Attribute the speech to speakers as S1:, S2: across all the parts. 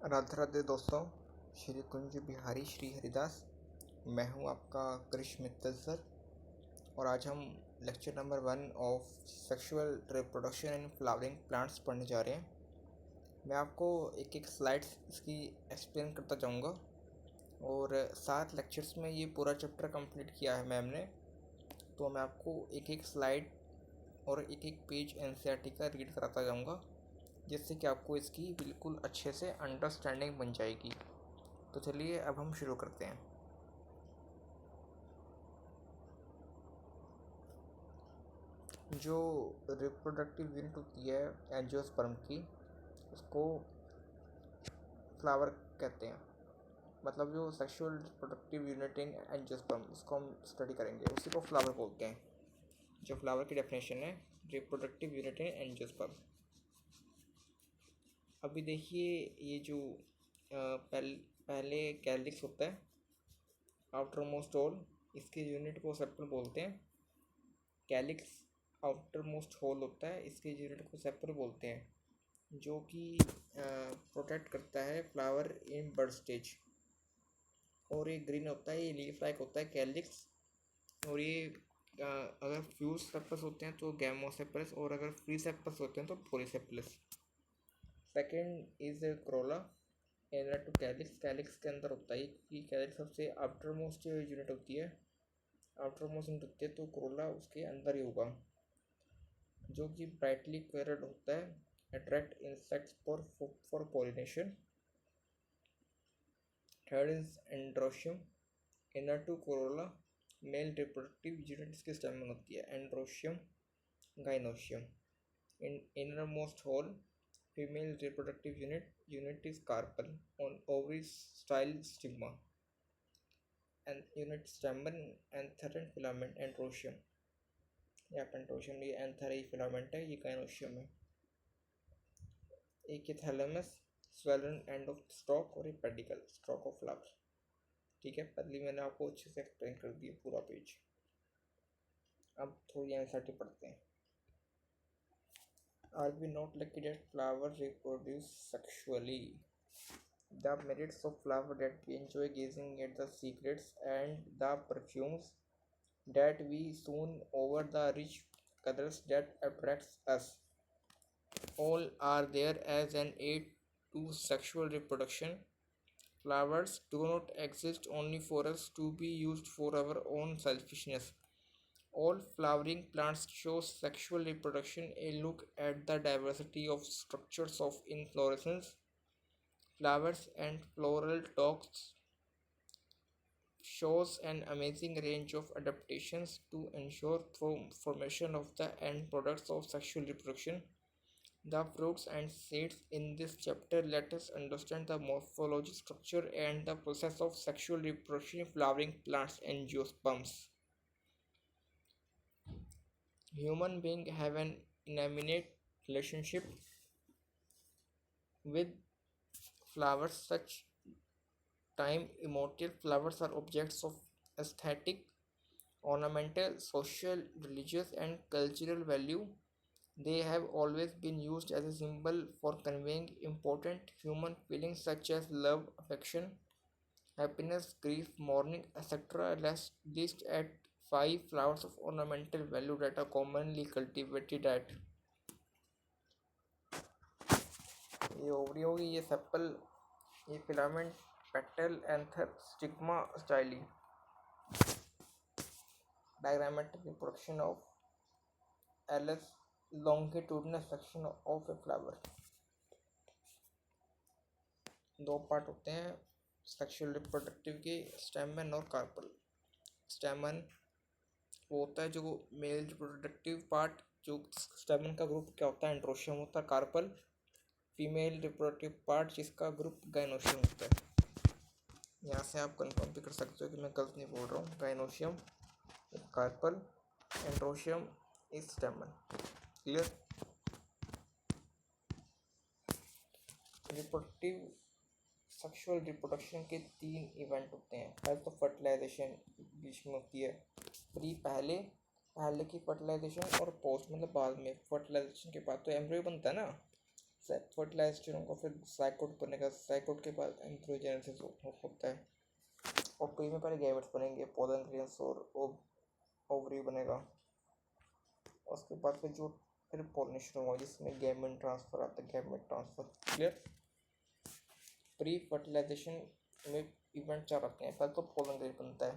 S1: राधे राधे दोस्तों। श्री कुंज बिहारी श्री हरिदास। मैं हूं आपका कृष्ण मित्तल सर। और आज हम lecture number 1 of sexual reproduction in flowering plants पढ़ने जा रहे हैं। मैं आपको एक एक स्लाइड्स इसकी एक्सप्लेन करता जाऊंगा और 7 लेक्चर्स में ये पूरा चैप्टर कंप्लीट किया है मैम ने। तो मैं आपको एक एक स्लाइड और एक एक पेज एनसीईआरटी का रीड कराता जाऊंगा, जिससे कि आपको इसकी बिल्कुल अच्छे से अंडरस्टैंडिंग बन जाएगी। तो चलिए अब हम शुरू करते हैं। जो रिप्रोडक्टिव यूनिट होती है एंजियोस्पर्म की, उसको फ्लावर कहते हैं। मतलब जो sexual reproductive unit in angiosperm, इसको हम स्टडी करेंगे, उसी को फ्लावर बोलते हैं। जो फ्लावर की डेफिनेशन है, रिप्रोडक्टिव यूनिट इन एंजियोस्पर्म। अभी देखिए, ये जो पहले कैलिक्स होता है, आउटर मोस्ट होल, इसके यूनिट को सेप्टल बोलते हैं। कैलिक्स आउटर मोस्ट होल होता है, इसके यूनिट को सेप्टल बोलते हैं, जो कि प्रोटेक्ट करता है फ्लावर इन बड स्टेज। और ये ग्रीन होता है, ये लीफ लाइक होता है कैलिक्स। और ये अगर फ्यूज सेप्टल्स होते हैं तो गैमोसेप्टल्स, और अगर फ्री सेप्टल्स होते हैं तो polysepalous. Second is corolla inner to calyx. Calyx के अंदर होता है कि कैलिक्स सबसे आफ्टर मोस्ट यूनिट होती है, आफ्टर मोस्ट यूनिट होती है, तो क्रोला उसके अंदर ही होगा, जो कि ब्राइटली कलर्ड होता है, attract insects for pollination. Third is androecium inner to corolla, male reproductive unit इसके स्टेम में होती है, androecium gynoecium. In innermost whole female reproductive unit is carpel on ovary style stigma and unit stamen anther and filament androecium या पेंटोशियम। ये anther ही filament है, ये gynoecium है। एक ये thalamus swollen end of stock, और ये पेडिकल स्टॉक ऑफ फ्लावर। ठीक है, पहले मैंने आपको अच्छे से एक्सप्लेन कर दिया पूरा पेज। अब थोड़ी एनसीईआरटी पढ़ते हैं। Are we not lucky that flowers reproduce sexually? The merits of flower that we enjoy gazing at the secrets and the perfumes that we soon over the rich colors that attracts us, all are there as an aid to sexual reproduction. Flowers do not exist only for us to be used for our own selfishness. All flowering plants show sexual reproduction. A look at the diversity of structures of inflorescence, flowers, and floral stalks shows an amazing range of adaptations to ensure formation of the end products of sexual reproduction. The fruits and seeds in this chapter let us understand the morphology, structure, and the process of sexual reproduction in flowering plants and angiosperms. Human beings have an intimate relationship with flowers. Such time immortal flowers are objects of aesthetic, ornamental, social, religious, and cultural value. They have always been used as a symbol for conveying important human feelings such as love, affection, happiness, grief, mourning, etc. List at 5 flowers of ornamental value that are commonly cultivated at. ये ovary होगी, ये sepal, ये filament, petal, anther, stigma, styli. Diagrammatic reproduction of LS, longitudinal section of a flower. दो part होते हैं sexual reproductive के, स्टेमन और carpel. स्टेमन वो होता है जो मेल रिप्रोडक्टिव पार्ट, जो स्टेमन का ग्रुप क्या होता है, एंड्रोशियम होता है। कार्पल फीमेल रिप्रोडक्टिव पार्ट, जिसका ग्रुप गाइनोशियम होता है। यहाँ से आप कंफर्म भी कर सकते हो कि मैं गलत नहीं बोल रहा हूँ। Gynoecium, carpel, androecium is stamen. Clear? Reproductive sexual reproduction के 3 इवेंट होते हैं। पहले तो फर्टिलाइजेशन बीच में होती है, प्री पहले की फर्टिलाइजेशन, और पोस्ट मतलब बाद में। फर्टिलाइजेशन के बाद तो एम्ब्रियो बनता है ना, फर्टिलाइजेशन होगा फिर साइकोट बनेगा, साइकोट के बाद एम्ब्रियोजेनेसिस होता है, और ट्री में पहले गैमेट्स बनेंगे, पोलन ग्रेन्स और ओवरी बनेगा, उसके बाद फिर जो फिर पोलिनेशन होगा जिसमें गैमेट ट्रांसफर आता है, gamete transfer. Clear. Pre fertilization में इवेंट चार आते हैं। पहले तो पोलन ग्रेन बनता है,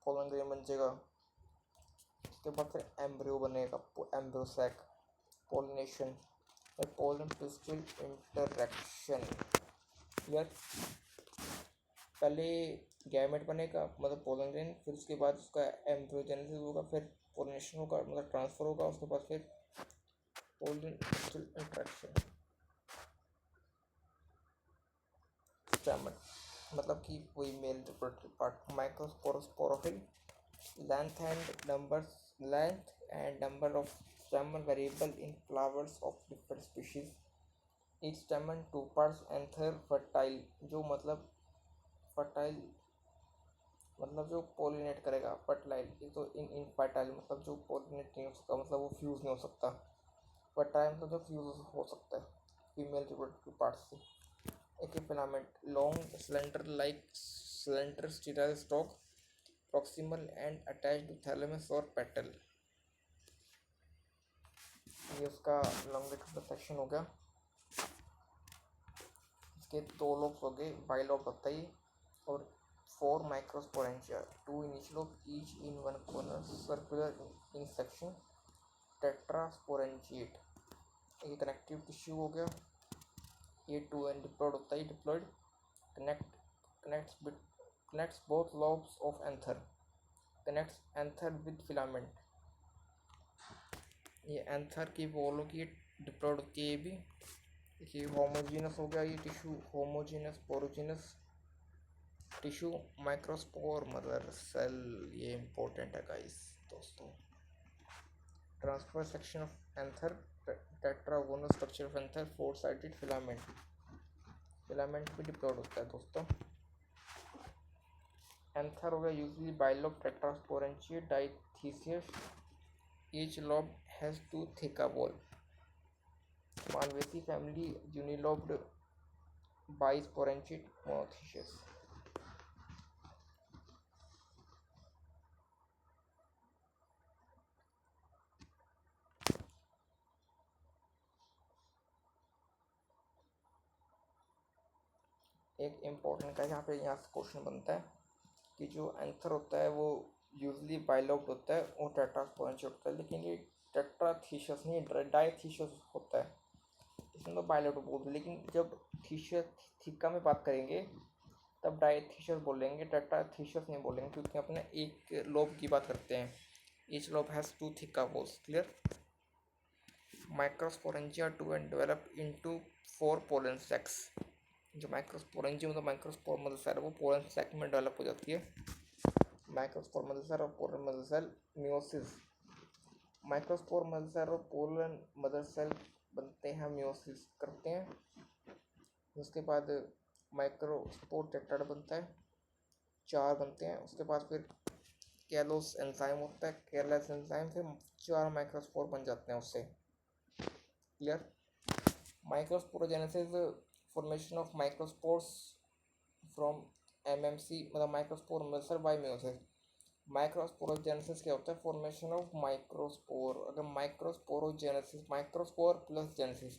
S1: पोलन ग्रेन बन जाएगा, उसके बाद फिर एम्ब्रियो बनेगा, एम्ब्रियो सैक, पोलिनेशन, फिर पोलन पिस्टिल इंटरैक्शन। क्लियर। पहले गैमेट बनेगा मतलब पोलन ग्रेन, फिर उसके बाद उसका एम्ब्रियोजेनेसिस होगा, फिर पोलिनेशन होगा मतलब ट्रांसफर होगा, उसके बाद फिर पोलन पिस्टिल इंटरैक्शन। स्टैमेन मतलब कि वही male reproductive part. Microsporophyll, length and number of stamen variable in flowers of different species. Each stamen two parts, anther fertile जो मतलब fertile मतलब जो पोलिनेट करेगा, फर्टाइल तो इनफर्टाइल मतलब जो पोलिनेट नहीं हो सकता, मतलब वो फ्यूज नहीं हो सकता, फर्टाइल मतलब जो फ्यूज हो सकता है फीमेल रिप्रोडक्टिव पार्ट से। एक filament, long slender sterile stock, proximal and attached to thalamus और पेटल। ये उसका लॉन्गिट्यूडनल सेक्शन हो गया। इसके दो लोब्स हो गए, बाइलोब होता है, और 4 माइक्रोस्पोरेंशिया, 2 in each lobe, each in one corner, circular in section, टेट्रास्पोरेंशिएट। ये कनेक्टिव टिश्यू हो गया। ये 2 एंड डिप्लॉयड होता है, diploid connects both lobes of anther, connects anther with filament। ये एंथर की वॉल होगी, डिप्लॉयड होती है। ये भी ये होमोजीनस हो गया, ये टिश्यू होमोजीनस पोरोजीनस टिश्यू। माइक्रोस्पोर मदर सेल, ये इंपॉर्टेंट है गाइस दोस्तों। Transfer section of anther, tetragonal structure of anther, 4 sided filament, filament भी डिप्लॉयड होता है दोस्तों। एंथर हो गया usually bilobed, tetrasporangiate, dithecous. Each lobe has 2 theca wall। Malvaceae family, unilobed, bisporangiate, monoecious। एक इम्पोर्टेंट का यहाँ से क्वेश्चन बनता है कि जो एंथर होता है वो यूजली बाइलोब्ड होता है और टेट्रास्पोरेंशिएट होता है, लेकिन ये टेट्राथीसियस नहीं डाइथीसियस होता है। इसमें तो बाइलोब्ड बोलते हैं, लेकिन जब थीका में बात करेंगे तब डाइथीसियस बोलेंगे, टेट्राथीसियस नहीं बोलेंगे, क्योंकि अपने एक लोब की बात करते हैं। Each lobe has 2 thick walls. Clear. Microsporangia 2 and develop into 4 pollen sacs. जो माइक्रोस्पोरेंजिया मतलब माइक्रोस्पोर मदर सेल वो पोलन सैक में डेवलप हो जाती है। माइक्रोस्पोर मदर सेल और pollen mother cell meiosis. Microspore mother cell और पोलन मदर सेल बनते हैं, मियोसिस करते हैं। उसके बाद माइक्रोस्पोर टेट्राड बनता है, 4 बनते हैं। उसके बाद फिर कैलोस एंजाइम होता है, कैलोस एंजाइम फिर 4 माइक्रोस्पोर बन जाते हैं उससे। Clear. Microsporogenesis, formation of microspores from MMC मतलब microspore mother cell by meiosis. Microsporogenesis क्या होता है? Formation of microspore. अगर microsporogenesis, microspore plus genesis,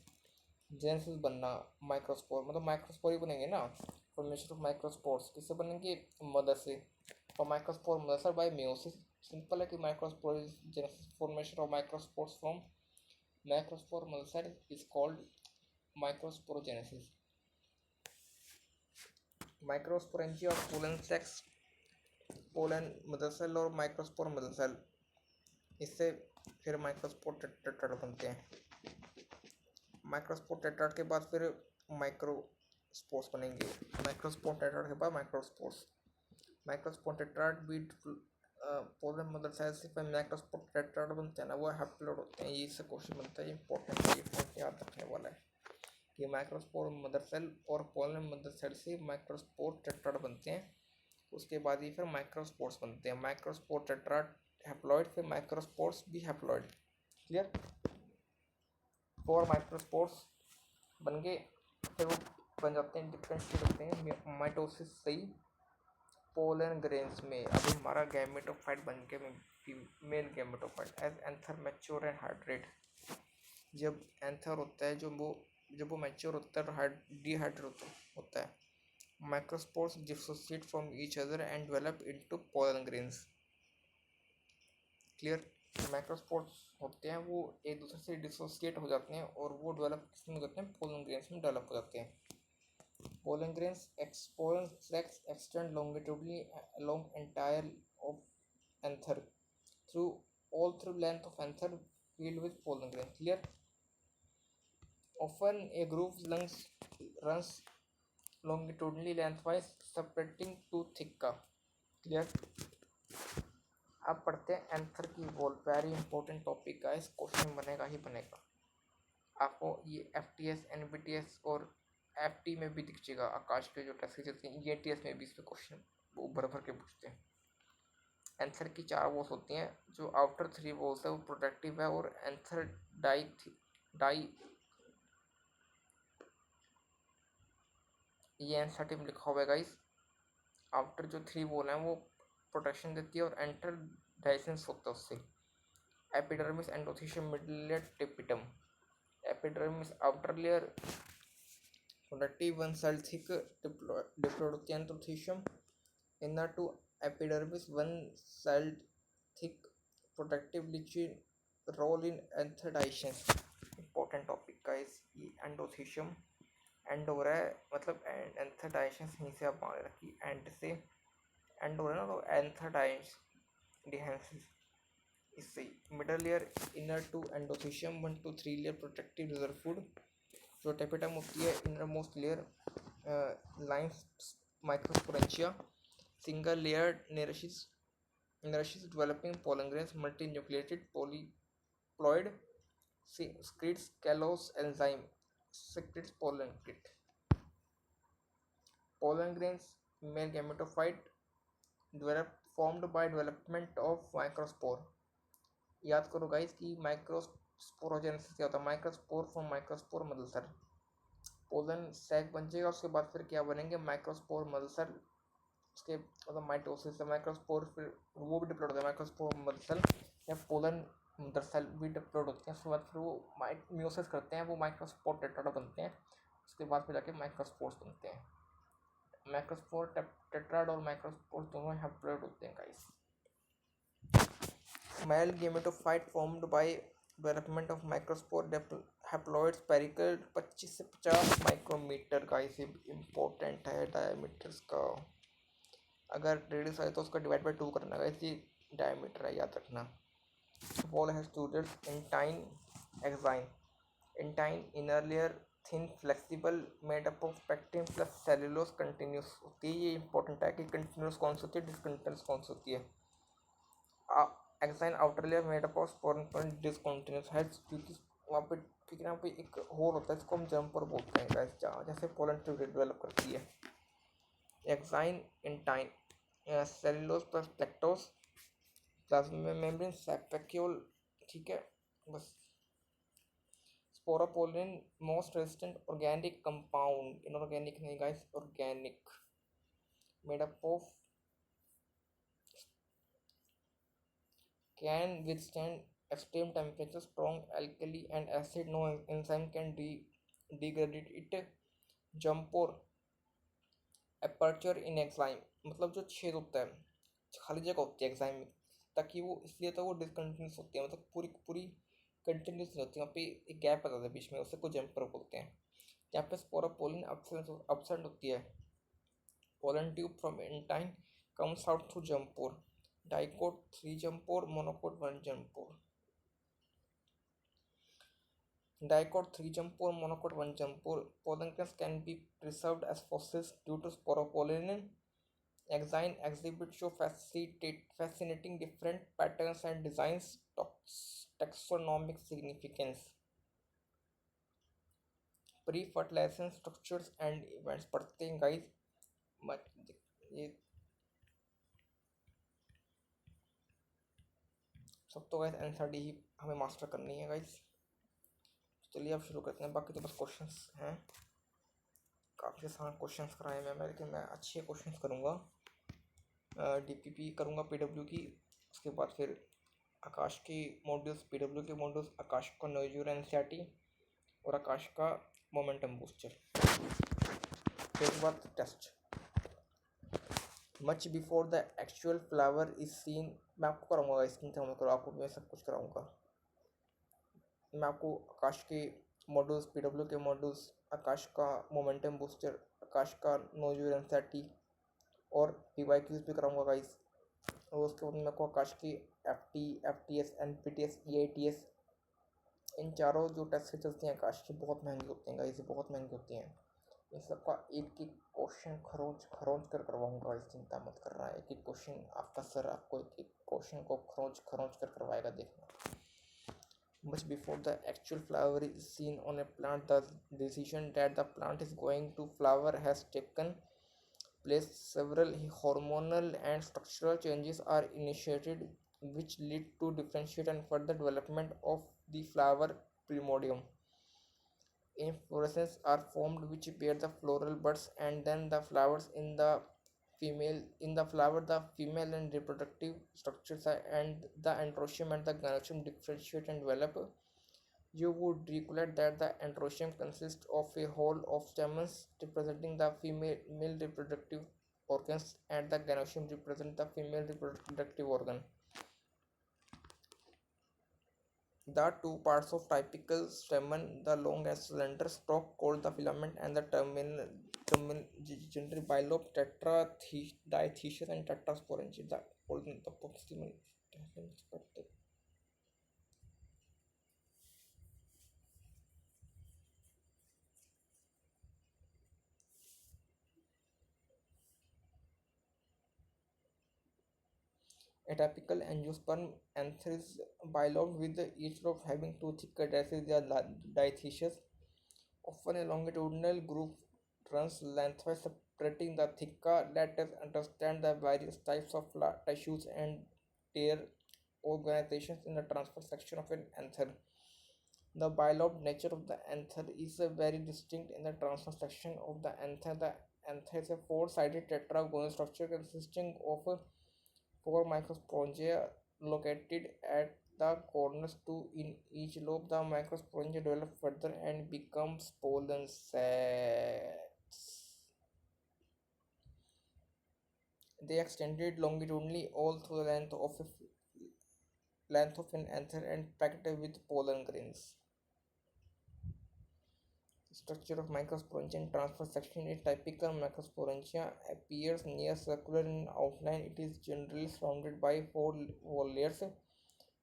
S1: genesis बनना, माइक्रोस्पोर मतलब माइक्रोस्पोर ही बनेंगे ना। फॉर्मेशन ऑफ माइक्रोस्पोर्स किससे बनेंगे? मदर से। और microspore mother by meiosis simple है कि microsporogenesis, formation of microspores from macrospore mother cell is called microsporogenesis। Microsporangia of pollen sacs, pollen mother cell और microspore mother cell, इससे फिर माइक्रोस्पोर टेट्राड बनते हैं। माइक्रोस्पोर टेट्राड के बाद फिर माइक्रोस्पोर्स बनेंगे। माइक्रोस्पोर टेट्राड के बाद माइक्रोस्पोर्स। माइक्रोस्पोर टेट्राड भी पोलन मदर सेल से फिर माइक्रोस्पोर टेट्राड बनते हैं ना, वो हैप्लोइड होते हैं। ये इससे क्वेश्चन बनता है, इंपॉर्टेंट है, ये पॉइंट याद रखने वाला है कि माइक्रोस्पोर मदर सेल और पोलन मदर सेल से माइक्रोस्पोर टेट्राड बनते हैं। उसके बाद ही फिर माइक्रोस्पोर्स बनते हैं। माइक्रोस्पोर टेट्राड हैप्लॉइड, फिर माइक्रोस्पोर्स भी हैप्लॉइड। क्लियर। 4 माइक्रोस्पोर्स बन गए, फिर वो बन जाते हैं, डिफरेंशिएट होते हैं माइटोसिस से ही पोलन ग्रेन्स में। अभी हमारा गैमेटोफाइट बन के female gametophyte as anther mature and hydrate. जब एंथर होता है जब वो मैच्योर होता है तो डिहाइड्रेट होता है। Microspores dissociate from each other and develop into pollen grains. Clear? Microspores होते हैं वो एक दूसरे से डिसोसिएट हो जाते हैं और वो डेवलप किसमें हो जाते हैं? पोलन ग्रेन्स में डेवलप हो जाते हैं। Pollen grains pollen sacs extend longitudinally along entire of anther through length of anther filled with pollen grain. Clear? Often a groove runs longitudinally lengthwise separating two thicca. Clear? अब पढ़ते हैं anther की wall. Very important topic का, इस question बनेगा ही बनेगा। आपको ये FTS NBTS और FT में भी दिख जाएगा। आकाश के जो टेस्ट चलती हैं EATS में भी इस पे क्वेश्चन वो भर भर के पूछते हैं। एंथर की 4 वॉल्स होती हैं। जो आउटर 3 वॉल्स है वो प्रोटेक्टिव है और एंथर डाई ये एंथर में लिखा हुआ है गाइस। आउटर जो 3 वॉल हैं वो प्रोटेक्शन देती है और एंटर डाइसेंस होता है उससे। Epidermis endothelium middle layer tapetum. Epidermis outer layer productive one cell thick diploid endothelium. Inner to epidermis one cell thick protective लिचिन role in anther dehiscence. Important topic का इस एंडोथेलियम एंड हो रहा है मतलब एंथरडाइसेंस यहीं से आप मान रखिए एंड से एंड हो रहा है ना तो एंथरडाइस डिहेंसिस इससे। Middle layer inner to endothelium 1 to 3 layer protective reserve food. जो टेपिटम होती है inner most layer lines microsporangia. Single layer nourishes developing pollen grains multinucleated polyploid secretes callose enzyme secretes pollen kit. Pollen grains male gametophyte formed by development of microspore. याद करो guys कि microsporogenesis क्या होता है? Microspore from microspore mother cell. Pollen sac बन जाएगा, उसके बाद फिर क्या बनेंगे? Microspore mother cell. उसके मतलब माइटोसिस से माइक्रोस्पोर फिर वो भी डिप्लोड होता है। माइक्रोस्पोर मदरसेल या पोलन मदरसेल भी डिप्लोड होते हैं। उसके बाद फिर वो म्यूसिस करते हैं, वो माइक्रोस्पोर टेट्राड बनते हैं। उसके बाद फिर जाके माइक्रोस्पोर्स बनते हैं। माइक्रोस्पोर टेट्राड और माइक्रोस्पोर दोनों हैप्लॉइड होते हैं guys. Male gametophyte formed by development of microspore haploid spherical 25 से 50 माइक्रोमीटर का। इसे इम्पोर्टेंट है डायमीटर्स का। अगर रेडियस है तो उसका डिवाइड बाय 2 करना है, इसी डायमीटर है, याद रखना। Wall has two layers intine exine. Intine inner layer thin flexible made up of pectin plus cellulose continuous होती है। ये इंपॉर्टेंट है कि कंटिन्यूस कौन सी होती है, डिसकंटिन्यूस कौन सी होती है। Exine outer layer made up of sporopollenin discontinuous heads, क्योंकि वहाँ पे ठीक है ना पे एक होल होता है, इसको हम जंपर बोलते हैं गाइस, जैसे पोलन ट्यूब डेवलप करती है। Exine intine cellulose plus lactose plasma membrane सैपेक्यूल। ठीक है बस। Sporopollenin most resistant organic compound, inorganic नहीं guys, organic, made up of can withstand extreme temperature, strong alkali and acid. No enzyme can degrade it. Jump or aperture in enzyme, मतलब जो छेद होता है, खाली जगह होती है एग्जाइम में, ताकि वो इसलिए तो वो डिसकंटिन्यूस होती है, मतलब पूरी पूरी कंटिन्यूस नहीं होती, वहाँ पे एक गैप आता है बीच में, उसे को जंपर बोलते हैं। यहाँ पे स्पोरोपोलिन absent होती है। Pollen tube from intine comes out through germ pore. Dicot 3 jumper, monocot 1 jumper. Dicot 3 jumper, monocot 1 jumper. Pollen grains can be preserved as fossils due to sporopollen. Exine exhibit show fascinating different patterns and designs. Taxonomic significance. Pre-fertilization structures and events. पढ़ते हैं guys, ये सब तो guys NCERT ही हमें master करनी है guys. चलिए अब शुरू करते हैं। बाकी तो बस क्वेश्चंस हैं, काफ़ी आसान क्वेश्चंस कराए मैं, लेकिन मैं अच्छे क्वेश्चंस करूँगा। डीपीपी करूँगा पीडब्ल्यू की, उसके बाद फिर आकाश की मॉड्यूल्स, पीडब्ल्यू के मॉड्यूल्स, आकाश का नोजूर एनसीईआरटी और आकाश का मोमेंटम बूस्टर, फिर उसके बाद test. Much before the actual flower is seen, मैं आपको कराऊंगा स्क्रीन से, करो आपको मैं सब कुछ कराऊंगा। मैं आपको आकाश के मॉड्यूल्स, पीडब्ल्यू के मॉड्यूल्स, आकाश का मोमेंटम बूस्टर, आकाश का नोजूर एनसीईआरटी और पीवाईक्यूज भी कराऊंगा गाइस। और उसके बाद मैं आपको आकाश की एफटीएस, एनपीटीएस, ईआईटीएस, इन चारों जो टेस्ट चलती हैं आकाश की, बहुत महंगी होती हैं गाइस, बहुत महंगी होती हैं। इन सबका एक एक क्वेश्चन खरोंच खरोंच कर करवाऊंगा, इस चिंता मत कर रहा है। एक एक क्वेश्चन आपका सर आपको एक एक क्वेश्चन को खरोंच खरोंच कर करवाएगा, देखना। Much before the actual flower is seen on a plant, the decision that the plant is going to flower has taken place. Several hormonal and structural changes are initiated, which lead to differentiate and further development of the flower primordium. Inflorescences are formed which bear the floral buds, and then the flowers in the flower the female and reproductive structures and the androecium and the gynoecium differentiate and develop. You would recollect that the androecium consists of a whole of stamens representing the female male reproductive organs, and the gynoecium represent the female reproductive organ. The two parts of typical stamen, the long and slender stalk called the filament, and the terminal gender bilobe, diathesis, and tetrasporangia. The proximal a typical angiosperm anther is bilobed with each lobe having two thicker diatheses, diatheses. Often a longitudinal groove runs lengthwise separating the theca. Let us understand the various types of tissues and their organizations in the transverse section of an anther. The bilobed nature of the anther is very distinct in the transverse section of the anther. The anther is a four-sided tetragonal structure consisting of four microsporangia located at the corners, two in each lobe. The microsporangia develop further and becomes pollen sacs. They extended longitudinally all through the length of an anther and packed with pollen grains. Structure of microsporangia in transverse section. A typical microsporangia appears near circular in outline. It is generally surrounded by four wall layers: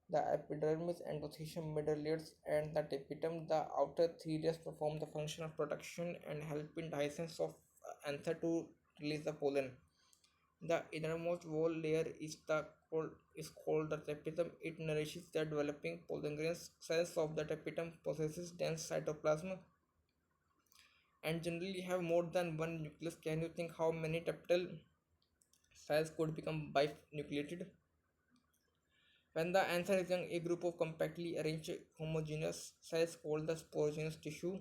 S1: the epidermis, endothelium, middle layers, and the tapetum. The outer three layers perform the function of protection and help in dehiscence of anther to release the pollen. The innermost wall layer is called the tapetum. It nourishes the developing pollen grains. Cells of the tapetum possesses dense cytoplasm and generally have more than one nucleus. Can you think how many tapetal cells could become binucleated? When the anther is young, a group of compactly arranged homogeneous cells called the sporogenous tissue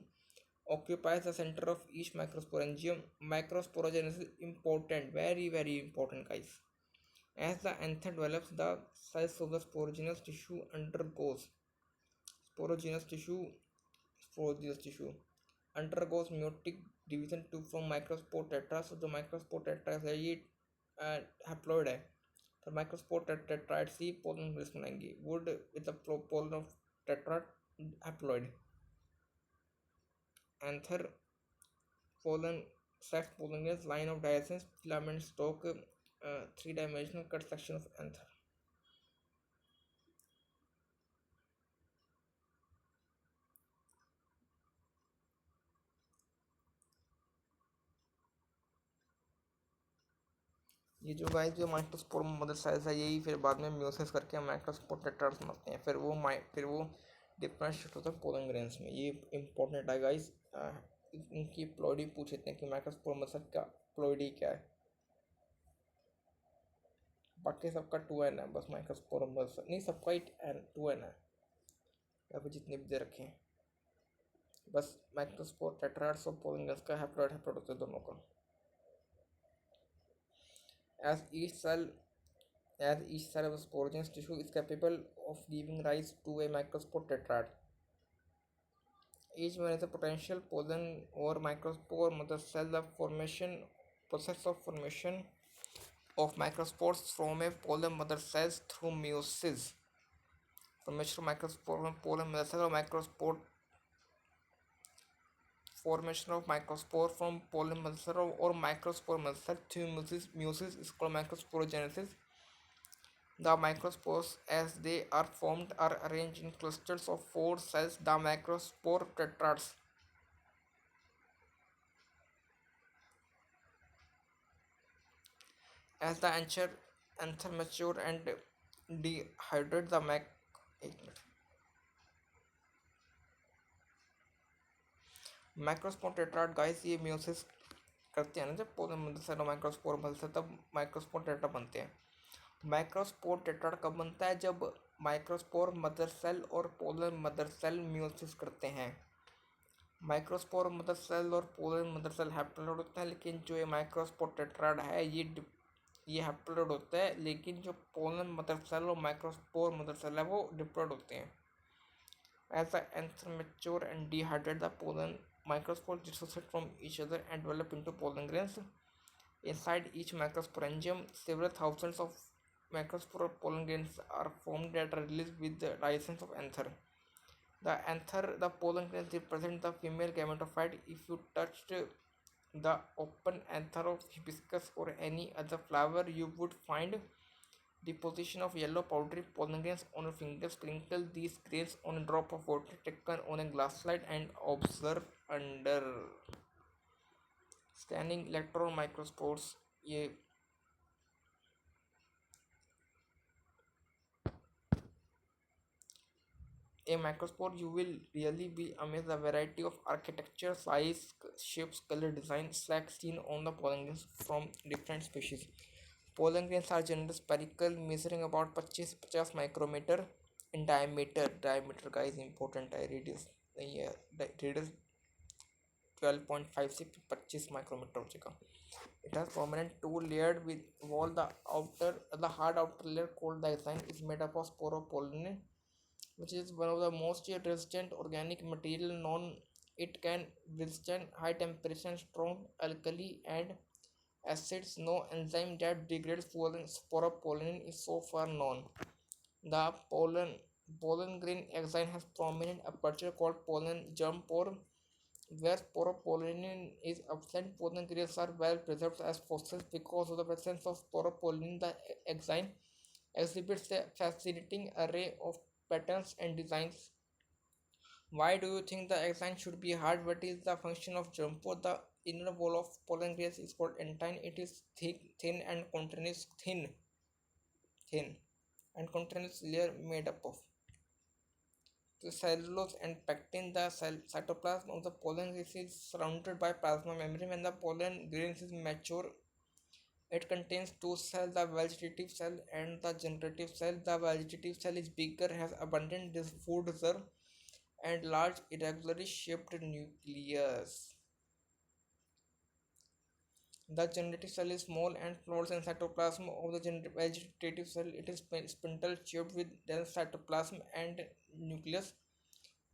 S1: occupies the center of each microsporangium. Microsporogenesis is important, very important, guys. As the anther develops, the cells of the sporogenous tissue undergoes sporogenous tissue sporogenous tissue undergoes meiotic division to from microspore tetra. So the microspore tetra है ये haploid है, तो microspore tetrad से pollen grains बनाएंगे. Wood with the pollen of tetrad haploid. Anther pollen sacs, pollen grains, line of diaceans, filament stalk, three-dimensional cut section of anther. ये जो guys जो microspore mother cells है, यही फिर बाद में म्यूसिस करके माइक्रोस्पोर टेट्राड बनाते हैं, फिर वो डिफरेंशिएट होता है पोलन ग्रेन्स में. ये इंपॉर्टेंट है गाइस. इनकी प्लॉइडी पूछ लेते हैं कि माइक्रोस्पोर मदर का प्लॉइडी क्या है. बाकी सबका 2n है, बस माइक्रोस्पोर मदर नहीं, सबका ही 2n है, या फिर जितने भी दे रखे हैं. बस माइक्रोस्पोर टेट्राड्स और पोलन ग्रेन्स का हैप्लॉइड हैप्लॉइड होते हैं दोनों का. As each cell as each cell of a sporogenous tissue is capable of giving rise to a microspore tetrad. Each one has a potential pollen or microspore mother cell. The formation process of formation of microspores from a pollen mother cells through meiosis. Formation of microspore from pollen mother cell or microspore formation of microspore from pollen mother cell or microspore mother cell through meiosis is called microsporogenesis. The microspores, as they are formed, are arranged in clusters of 4 cells, the microspore tetrads. As the anther mature and dehydrate, the microspore tetrad, guys, ये meiosis करते हैं ना जब पौधे मध्य से microspore बनते हैं तब माइक्रोस्पोर टेट्रा बनते हैं. माइक्रोस्पोर टेट्राड कब बनता है? जब माइक्रोस्पोर मदर सेल और पोलर मदर सेल म्यूसिस करते हैं. माइक्रोस्पोर मदर सेल और पोलर मदर सेल हैप्लोइड होते हैं, लेकिन जो ये माइक्रोस्पोर टेट्राड है ये हैप्लोइड होता है, लेकिन जो पोलर मदर सेल और माइक्रोस्पोर मदर सेल है वो डिप्लॉइड होते हैं. As the anther mature and dehydrate, the pollen microspores dissociate from each other and develop into pollen grains. Inside each microsporangium, several thousands of microspore pollen grains are formed that are released with the license of anther. The pollen grains represent the female gametophyte. If you touched the open anther of hibiscus or any other flower, you would find deposition of yellow powdery pollen grains on your fingers. Sprinkle these grains on a drop of water taken on a glass slide and observe under scanning electron microspores. ये a microspore, you will really be amazed the variety of architecture, size, shapes, color, design, slack seen on the pollen grains from different species. Pollen grains are generally spherical, measuring about 50 micrometer in diameter. Diameter का is important है, radius नहीं है, radius 12.5 से 25 micrometer हो जाएगा. It has permanent two-layered with wall. The hard outer layer called the axine is made up of sporopollen, which is one of the most resistant organic material known. It can withstand high temperature and strong alkali and acids. No enzyme that degrades sporopollen is so far known. The pollen grain axine has prominent aperture called pollen germ pore. Where sporopollen is absent, pollen grains are well preserved as fossils. Because of the presence of sporopollen, the axine exhibits a fascinating array of patterns and designs. Why do you think the axine should be hard? What is the function of germ pore? The inner wall of pollen grains is called antine. It is thin and contains layer made up of the cellulose and pectin. The cytoplasm of the pollen grains is surrounded by plasma membrane. When the pollen grains is mature, it contains two cells, the vegetative cell and the generative cell. The vegetative cell is bigger, has abundant food reserve, and large irregularly shaped nucleus. The generative cell is small and floats in cytoplasm of the vegetative cell. It is spindle shaped with dense cytoplasm and nucleus.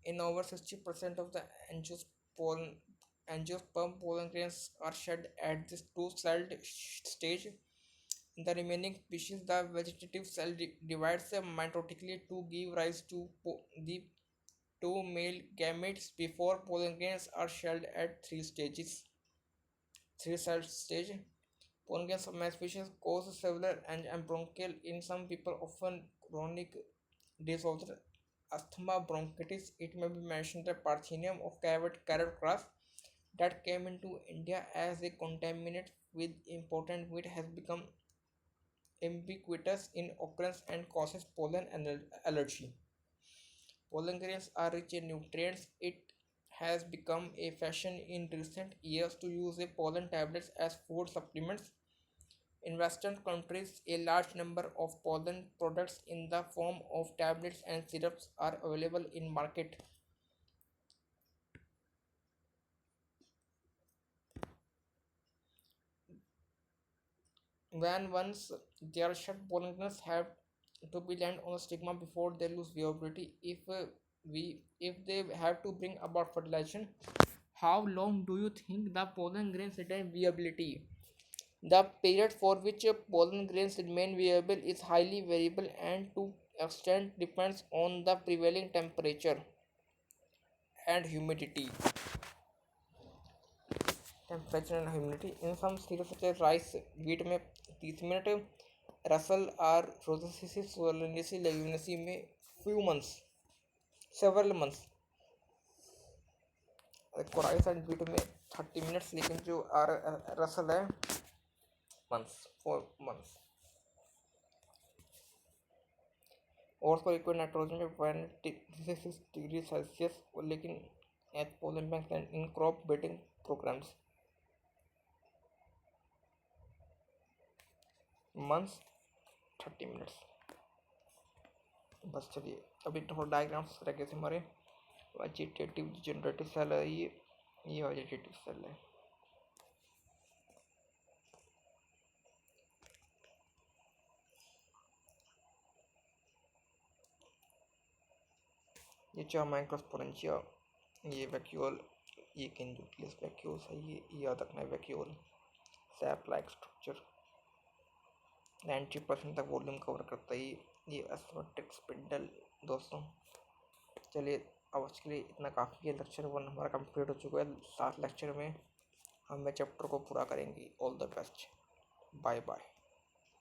S1: In over 60% of the angiosperm, pollen grains are shed at this two-celled stage. In the remaining species, the vegetative cell divides mitotically to give rise to the two male gametes before pollen grains are shelled at three-celled stage. Pollen grains of male species cause several and bronchial in some people, often chronic disorder, asthma, bronchitis. It may be mentioned that Parthenium of carrot grass that came into India as a contaminant with important wheat has become ubiquitous in occurrence and causes pollen allergy. Pollen grains are rich in nutrients. It has become a fashion in recent years to use a pollen tablets as food supplements. In Western countries, a large number of pollen products in the form of tablets and syrups are available in market. When once they are shut, pollinators have to be land on a stigma before they lose viability. If they have to bring about fertilization, how long do you think the pollen grains retain viability? The period for which pollen grains remain viable is highly variable and to extent depends on the prevailing temperature and humidity. Temperature and humidity. In some cereals such as rice, wheat में 30 minute, Russell और Rosaceae Solanaceae Leguminosae में few months, several months, rice and wheat में 30 minutes, लेकिन जो Russell है months, 4 months. और उसको liquid nitrogen में 166 डिग्री सेल्सियस, लेकिन at pollen bank and in crop betting programs months 30 minutes. बस चलिए अभी थोड़ा डायग्राम्स रखे थे हमारे. वेजिटेटिव जनरेटिव सेल है ये वेजिटेटिव सेल है. ये चार माइक्रोस्पोरेंशिया, ये वैक्यूल, ये न्यूक्लियस वैक्यूल्स है, ये याद रखना है वैक्यूल. सैप लाइक स्ट्रक्चर 90% तक वॉल्यूम कवर करता है ये एस्मेटिक स्पिंडल. दोस्तों चलिए अब आज के लिए इतना काफ़ी है. लेक्चर 1 हमारा कंप्लीट हो चुका है. 7 लेक्चर में हम चैप्टर को पूरा करेंगे. All the best. Bye bye.